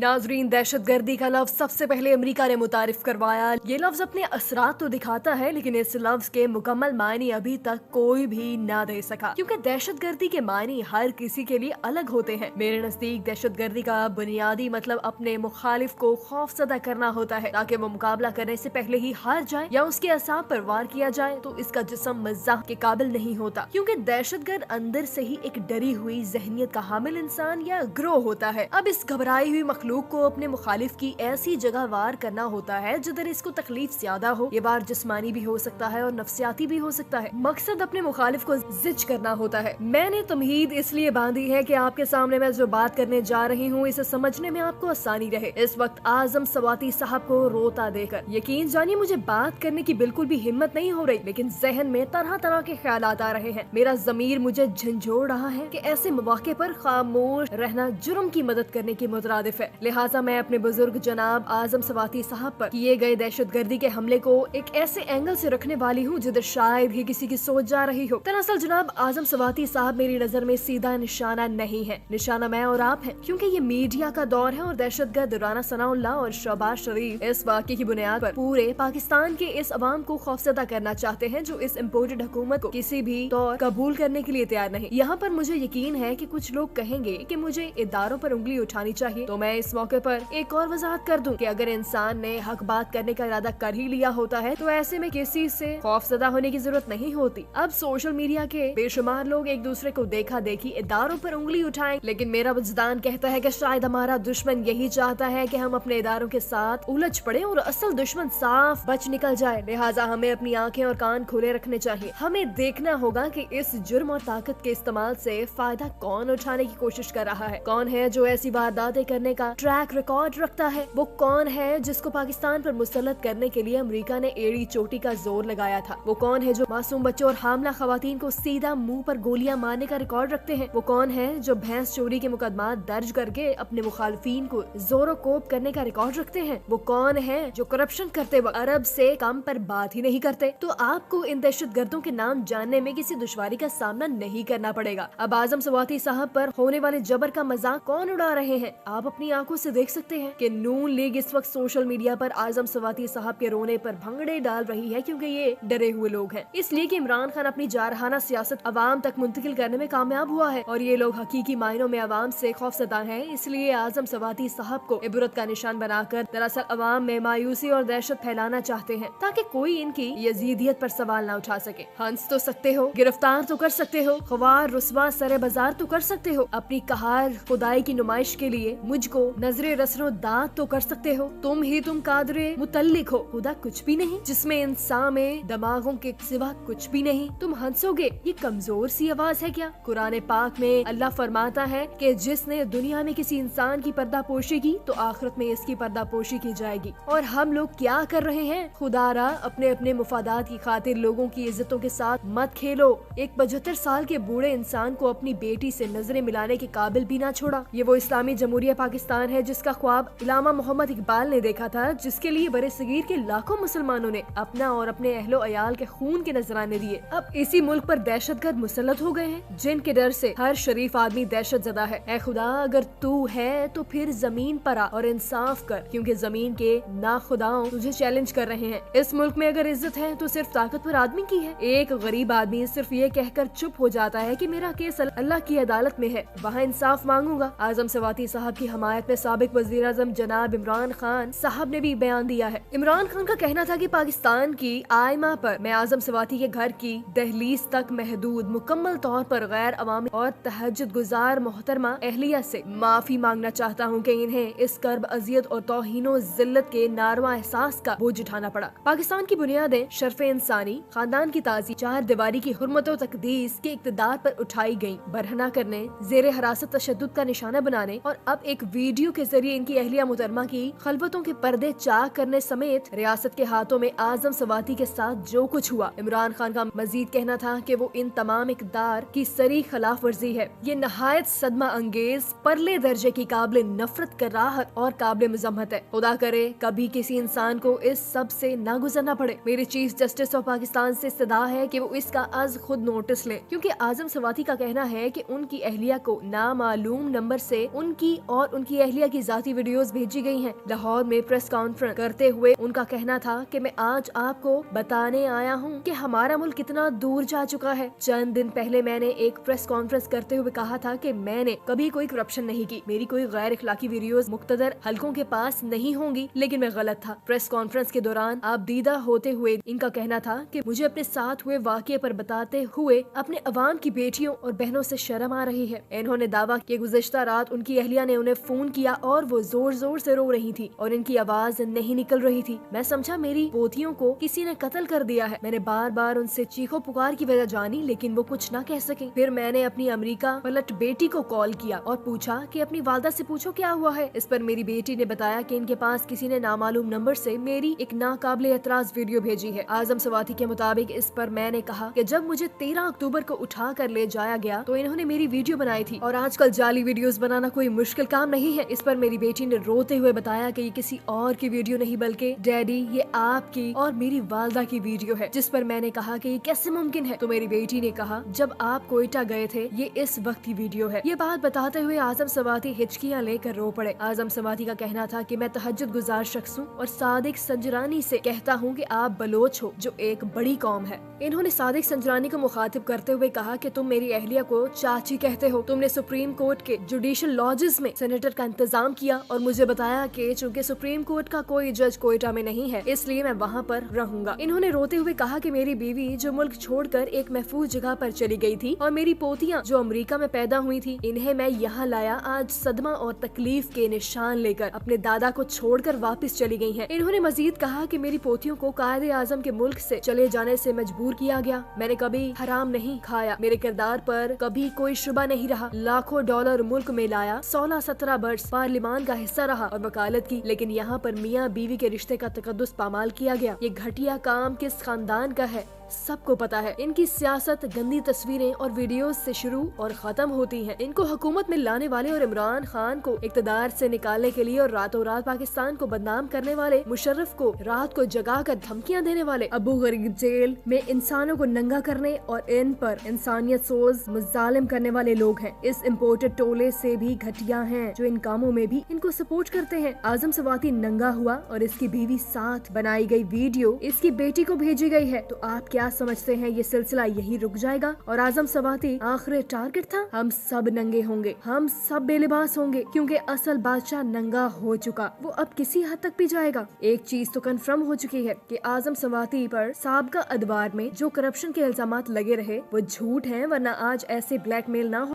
नाजरीन, दहशतगर्दी का लफ्ज सबसे पहले अमेरिका ने मुतारिफ करवाया। ये लफ्ज अपने असरात तो दिखाता है, लेकिन इस लफ्ज के मुकम्मल मायने अभी तक कोई भी ना दे सका, क्योंकि दहशतगर्दी के मायने हर किसी के लिए अलग होते हैं। मेरे नजदीक दहशतगर्दी का बुनियादी मतलब अपने मुखालिफ को खौफजदा करना होता है, ताकि वो मुकाबला करने से पहले ही हार जाए या उसके असाब पर वार किया जाए तो इसका जिस्म मज़ाक के काबिल नहीं होता, क्योंकि दहशतगर्द अंदर से ही एक डरी हुई जहनियत का हामिल इंसान या ग्रोह होता है। अब इस घबराई हुई मखलूक को अपने मुखालिफ की ऐसी जगह वार करना होता है जिधर इसको तकलीफ ज्यादा हो। ये वार जिस्मानी भी हो सकता है और नफ्सियाती भी हो सकता है। मकसद अपने मुखालिफ को जिच करना होता है। मैंने तमहीद इसलिए बांधी है कि आपके सामने मैं जो बात करने जा रही हूँ इसे समझने में आपको आसानी रहे। इस वक्त आजम सवाती साहब को रोता देखकर यकीन जानिए मुझे बात करने की बिल्कुल भी हिम्मत नहीं हो रही, लेकिन जहन में तरह तरह के ख्यालात आ रहे हैं। मेरा ज़मीर मुझे झंझोड़ रहा है कि ऐसे मौके पर खामोश रहना जुर्म की मदद करने की मुतरादिफ है। लिहाजा मैं अपने बुजुर्ग जनाब आजम सवाती साहब पर किए गए दहशतगर्दी के हमले को एक ऐसे एंगल से रखने वाली हूँ जिधर शायद ही किसी की सोच जा रही हो। दरअसल जनाब आजम सवाती साहब मेरी नजर में सीधा निशाना नहीं है, निशाना मैं और आप हैं, क्योंकि ये मीडिया का दौर है और दहशतगर्द राना सनाउल्लाह और शहबाज शरीफ इस वाक़े की बुनियाद पर पूरे पाकिस्तान के इस अवाम को खौफजदा करना चाहते हैं, जो इस इम्पोर्टेड हुकूमत को किसी भी तौर कबूल करने के लिए तैयार नहीं। यहाँ पर मुझे यकीन है कि कुछ लोग कहेंगे कि मुझे इदारों पर उंगली उठानी चाहिए, तो मैं इस मौके पर एक और वजाहत कर दूं कि अगर इंसान ने हक बात करने का इरादा कर ही लिया होता है तो ऐसे में किसी से खौफजदा होने की जरूरत नहीं होती। अब सोशल मीडिया के बेशुमार लोग एक दूसरे को देखा देखी इदारों पर उंगली उठाएं, लेकिन मेरा वजदान कहता है कि शायद हमारा दुश्मन यही चाहता है कि हम अपने इदारों के साथ उलझ पड़े और असल दुश्मन साफ बच निकल जाए। लिहाजा हमें अपनी आंखें और कान खुले रखने चाहिए। हमें देखना होगा कि इस जुर्म और ताकत के इस्तेमाल से फायदा कौन उठाने की कोशिश कर रहा है, कौन है जो ऐसी वारदातें करने का ट्रैक रिकॉर्ड रखता है, वो कौन है जिसको पाकिस्तान पर मुसल्लत करने के लिए अमेरिका ने एड़ी चोटी का जोर लगाया था, वो कौन है जो मासूम बच्चों और हामला खवातीन को सीधा मुंह पर गोलियां मारने का रिकॉर्ड रखते हैं, वो कौन है जो भैंस चोरी के मुकदमा दर्ज करके अपने मुखालिफिन को जोरो कोप करने का रिकॉर्ड रखते हैं, वो कौन है जो करप्शन करते वक्त अरब से कम पर बात ही नहीं करते। तो आपको इन दहशतगर्दों के नाम जानने में किसी दुश्वारी का सामना नहीं करना पड़ेगा। अब आजम सवाती साहब पर होने वाले जबर का मजाक कौन उड़ा रहे हैं, आप अपनी आंखों से देख सकते हैं कि नून लीग इस वक्त सोशल मीडिया पर आजम सवाती साहब के रोने पर भंगड़े डाल रही है, क्योंकि ये डरे हुए लोग हैं, इसलिए कि इमरान खान अपनी जारहाना सियासत अवाम तक मुंतकिल करने में कामयाब हुआ है और ये लोग हकीकी मायनों में अवाम से खौफजदा हैं। इसलिए आजम सवाती साहब को इबरत का निशान बनाकर दरअसल अवाम में मायूसी और दहशत फैलाना चाहते हैं, ताकि कोई इनकी यजीदियत पर सवाल न उठा सके। हंस तो सकते हो, गिरफ्तार तो कर सकते हो, खवार रुस्वा सरे बाजार तो कर सकते हो, अपनी कहार खुदाई की नुमाइश के लिए मुझको नजरे रसनो दांत तो कर सकते हो, तुम कादरे मुतल्लिक हो, खुदा कुछ भी नहीं जिसमें इंसान में दिमागों के सिवा कुछ भी नहीं, तुम हंसोगे, ये कमजोर सी आवाज है क्या? कुरान पाक में अल्लाह फरमाता है कि जिसने दुनिया में किसी इंसान की पर्दापोशी की तो आखिरत में इसकी पर्दापोशी की जाएगी। और हम लोग क्या कर रहे हैं? खुदारा अपने अपने मुफादात की खातिर लोगों की इज्जतों के साथ मत खेलो। एक 75 साल के बूढ़े इंसान को अपनी बेटी से नजरें मिलाने के काबिल भी ना छोड़ा। ये वो इस्लामी जमहूरिया पाकिस्तान है जिसका ख्वाब इलामा मोहम्मद इकबाल ने देखा था, जिसके लिए बड़े सगीर के लाखों मुसलमानों ने अपना और अपने अहलो अयाल के खून के नजराने दिए। अब इसी मुल्क पर दहशतगर्द मुसल्लत हो गए हैं, जिनके डर से हर शरीफ आदमी दहशत ज़दा है। ऐ खुदा, अगर तू है तो फिर जमीन पर आ और इंसाफ कर, क्योंकि जमीन के नाखुदाओं तुझे चैलेंज कर रहे हैं। इस मुल्क में अगर इज्जत है तो सिर्फ ताकतवर आदमी की है। एक गरीब आदमी सिर्फ ये कहकर चुप हो जाता है कि मेरा केस अल्लाह की अदालत में है, वहाँ इंसाफ मांगूंगा। आजम सवाती साहब की हमायत में साबिक वजीर आजम जनाब इमरान खान साहब ने भी बयान दिया है। इमरान खान का कहना था कि पाकिस्तान की आयमा पर मैं आजम सवाती के घर की दहलीज तक महदूद मुकम्मल तौर पर गैर अवामी और तहज्जुद गुजार मोहतरमा अहलिया से माफी मांगना चाहता हूँ कि इन्हें इस कर्ब अजियत और तौहीनो जिल्लत के नारवा एहसास का बोझ उठाना पड़ा। पाकिस्तान की बुनियादें शर्फ इंसानी, खानदान की ताजी, चार दीवारी की हुर्मत और तकदीस के इक़्तिदार पर उठाई गयी, बरहना करने, जेरे हरासत तशद्दुद का निशाना बनाने और अब एक वीडियो के जरिए इनकी अहलिया मुहतरमा की खलबतों के पर्दे चाक करने समेत रियासत के हाथों में आजम सवाती के साथ जो कुछ हुआ, इमरान खान का मजीद कहना था कि वो इन तमाम इक़्तिदार की सरी खिलाफ वर्जी है। ये नहायत सदमा अंगेज, परले दर्जे की काबिल नफरत का राहत और काबिल मजम्मत है। खुदा करे कभी किसी इंसान को इस सब से ना गुजरना पड़े। मेरे चीफ जस्टिस ऑफ पाकिस्तान से इस्तदा है कि वो इसका आज खुद नोटिस लें, क्योंकि आजम सवाती का कहना है कि उनकी अहलिया को नामालूम नंबर से उनकी और उनकी अहलिया की जाती वीडियोस भेजी गई हैं। लाहौर में प्रेस कॉन्फ्रेंस करते हुए उनका कहना था कि मैं आज आपको बताने आया हूँ कि हमारा मुल्क कितना दूर जा चुका है। चंद दिन पहले मैंने एक प्रेस कॉन्फ्रेंस करते हुए कहा था कि मैंने कभी कोई करप्शन नहीं की, मेरी कोई गैर इखलाकी वीडियोस मुख्तदर हलकों के पास नहीं होंगी, लेकिन मैं गलत था। प्रेस कॉन्फ्रेंस के दौरान आप दीदा होते हुए इनका कहना था कि मुझे अपने साथ हुए वाक़ये पर बताते हुए अपने अवाम की बेटियों और बहनों से शर्म आ रही है। इन्होंने दावा कि गुज़िश्ता रात उनकी अहलिया ने उन्हें फोन किया और वो जोर जोर से रो रही थी और इनकी आवाज नहीं निकल रही थी। मैं समझा मेरी पोतियों को किसी ने कत्ल कर दिया है। मैंने बार बार उनसे चीखो पुकार की वजह जानी, लेकिन वो कुछ न कह सके। फिर मैंने अपनी अमेरिका पलट बेटी को कॉल किया और पूछा कि अपनी वालदा से पूछो क्या हुआ है। इस पर मेरी बेटी ने बताया कि इनके पास किसी ने नामालूम नंबर से मेरी एक नाकाबिले एतराज वीडियो भेजी है। आजम सवाती के मुताबिक इस पर मैंने कहा कि जब मुझे 13 अक्टूबर को उठा कर ले जाया गया तो इन्होंने मेरी वीडियो बनाई थी और आजकल जाली वीडियोस बनाना कोई मुश्किल काम नहीं है। इस पर मेरी बेटी ने रोते हुए बताया कि ये किसी और की वीडियो नहीं बल्कि डैडी ये आपकी और मेरी वालदा की वीडियो है। जिस पर मैंने कहा कि ये कैसे मुमकिन है, तो मेरी बेटी ने कहा जब आप कोयटा गए थे ये इस वक्त की वीडियो है। ये बात बताते हुए आजम सवाती हिचकियां लेकर रो पड़े। आजम सवाती का कहना था कि मैं तहज्जुद गुजार शख्स हूँ और सादिक संजरानी से कहता हूँ कि आप बलोच हो जो एक बड़ी कौम है। इन्होंने सादिक संजरानी को मुखातिब करते हुए कहा कि तुम मेरी अहलिया को चाची कहते हो, तुमने सुप्रीम कोर्ट के जुडिशल लॉजेस में सेनेटर का इंतजाम किया और मुझे बताया कि चूंकि सुप्रीम कोर्ट का कोई जज कोयटा में नहीं है इसलिए मैं वहाँ पर रहूंगा। इन्होंने रोते हुए कहा कि मेरी बीवी जो मुल्क छोड़कर एक महफूज जगह पर चली गई थी और मेरी पोतियां जो अमेरिका में पैदा हुई थी, इन्हें मैं यहाँ लाया आज सदमा और तकलीफ के निशान लेकर अपने दादा को छोड़कर वापस चली गई हैं। इन्होंने मजीद कहा कि मेरी पोतियों को कायदे आजम के मुल्क से चले जाने से मजबूर किया गया। मैंने कभी हराम नहीं खाया, मेरे किरदार पर कभी कोई शुबा नहीं रहा। लाखों डॉलर मुल्क में लाया, 16-17 बरस पार्लिमान का हिस्सा रहा और वकालत की, लेकिन यहाँ पर मियाँ बीवी के रिश्ते का तकद्दुस पामाल किया गया। ये घटिया काम किस खानदान का है सबको पता है। इनकी सियासत गंदी तस्वीरें और वीडियोस से शुरू और खत्म होती हैं। इनको हुकूमत में लाने वाले और इमरान खान को इक़्तिदार से निकालने के लिए और रातों रात पाकिस्तान को बदनाम करने वाले, मुशर्रफ को रात को जगा कर धमकियां देने वाले, अबू गरीब जेल में इंसानों को नंगा करने और इन पर इंसानियत सोज मुजालिम करने वाले लोग हैं। इस इम्पोर्टेड टोले से भी घटिया हैं जो इन कामों में भी इनको सपोर्ट करते हैं। आजम सवाती नंगा हुआ और इसकी बीवी साथ बनाई गई वीडियो इसकी बेटी को भेजी गई है। तो आप क्या समझते हैं ये सिलसिला यही रुक जाएगा और आजम सवाती आखिरी टारगेट था? हम सब नंगे होंगे, हम सब बेलिबास होंगे क्योंकि असल बादशाह नंगा हो चुका, वो अब किसी हद तक भी जाएगा। एक चीज तो कंफर्म हो चुकी है कि आजम सवाती पर साबका अदवार में जो करप्शन के इल्जामात लगे रहे वो झूठ हैं, वरना आज ऐसे ब्लैकमेल ना हो।